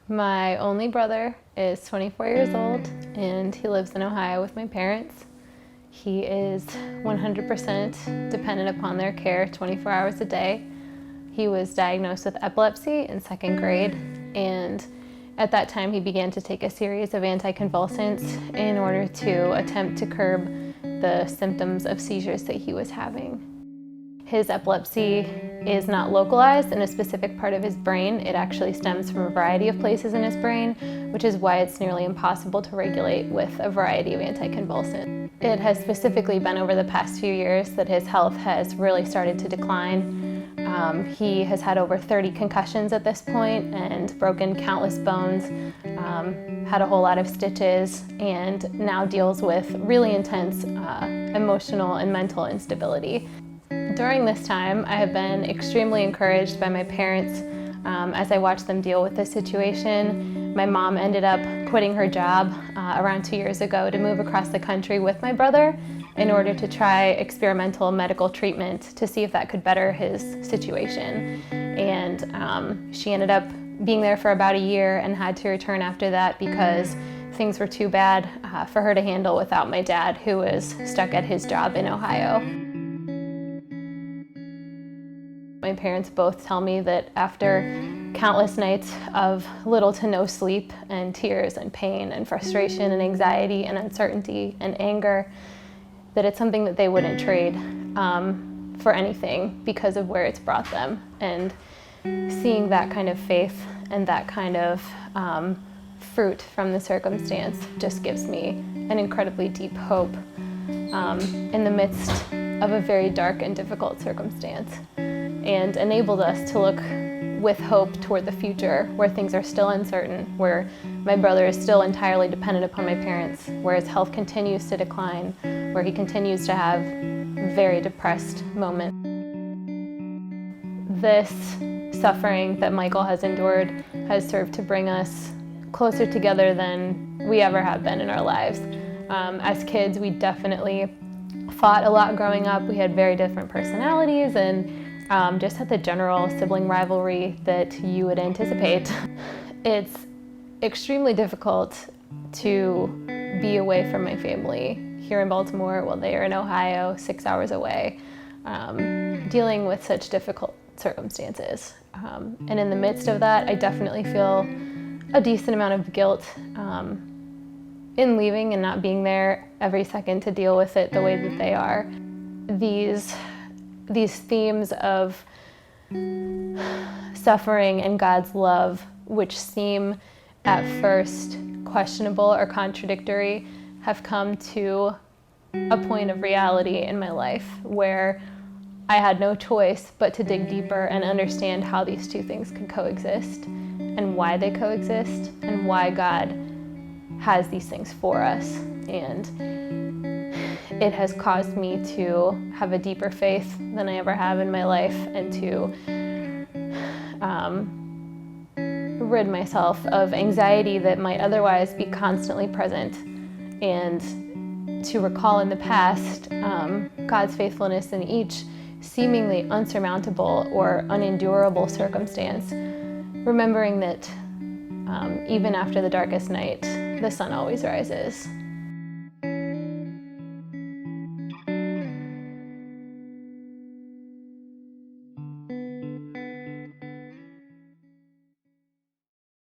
My only brother is 24 years old and he lives in Ohio with my parents. He is 100% dependent upon their care 24 hours a day. He was diagnosed with epilepsy in second grade, and at that time he began to take a series of anticonvulsants in order to attempt to curb the symptoms of seizures that he was having. His epilepsy is not localized in a specific part of his brain. It actually stems from a variety of places in his brain, which is why it's nearly impossible to regulate with a variety of anticonvulsants. It has specifically been over the past few years that his health has really started to decline. He has had over 30 concussions at this point and broken countless bones, had a whole lot of stitches, and now deals with really intense emotional and mental instability. During this time, I have been extremely encouraged by my parents as I watched them deal with this situation. My mom ended up quitting her job around 2 years ago to move across the country with my brother in order to try experimental medical treatment to see if that could better his situation. And she ended up being there for about a year and had to return after that because things were too bad for her to handle without my dad, who was stuck at his job in Ohio. My parents both tell me that after countless nights of little to no sleep and tears and pain and frustration and anxiety and uncertainty and anger, that it's something that they wouldn't trade for anything because of where it's brought them. And seeing that kind of faith and that kind of fruit from the circumstance just gives me an incredibly deep hope in the midst of a very dark and difficult circumstance, and enabled us to look with hope toward the future where things are still uncertain, where my brother is still entirely dependent upon my parents, where his health continues to decline, where he continues to have very depressed moments. This suffering that Michael has endured has served to bring us closer together than we ever have been in our lives. As kids, we definitely fought a lot growing up. We had very different personalities and just had the general sibling rivalry that you would anticipate. It's extremely difficult to be away from my family here in Baltimore while they are in Ohio, 6 hours away, dealing with such difficult circumstances. And in the midst of that, I definitely feel a decent amount of guilt in leaving and not being there every second to deal with it the way that they are. These themes of suffering and God's love, which seem at first questionable or contradictory, have come to a point of reality in my life where I had no choice but to dig deeper and understand how these two things can coexist and why they coexist and why God has these things for us. And it has caused me to have a deeper faith than I ever have in my life, and to rid myself of anxiety that might otherwise be constantly present, and to recall in the past God's faithfulness in each seemingly unsurmountable or unendurable circumstance, remembering that even after the darkest night, the sun always rises.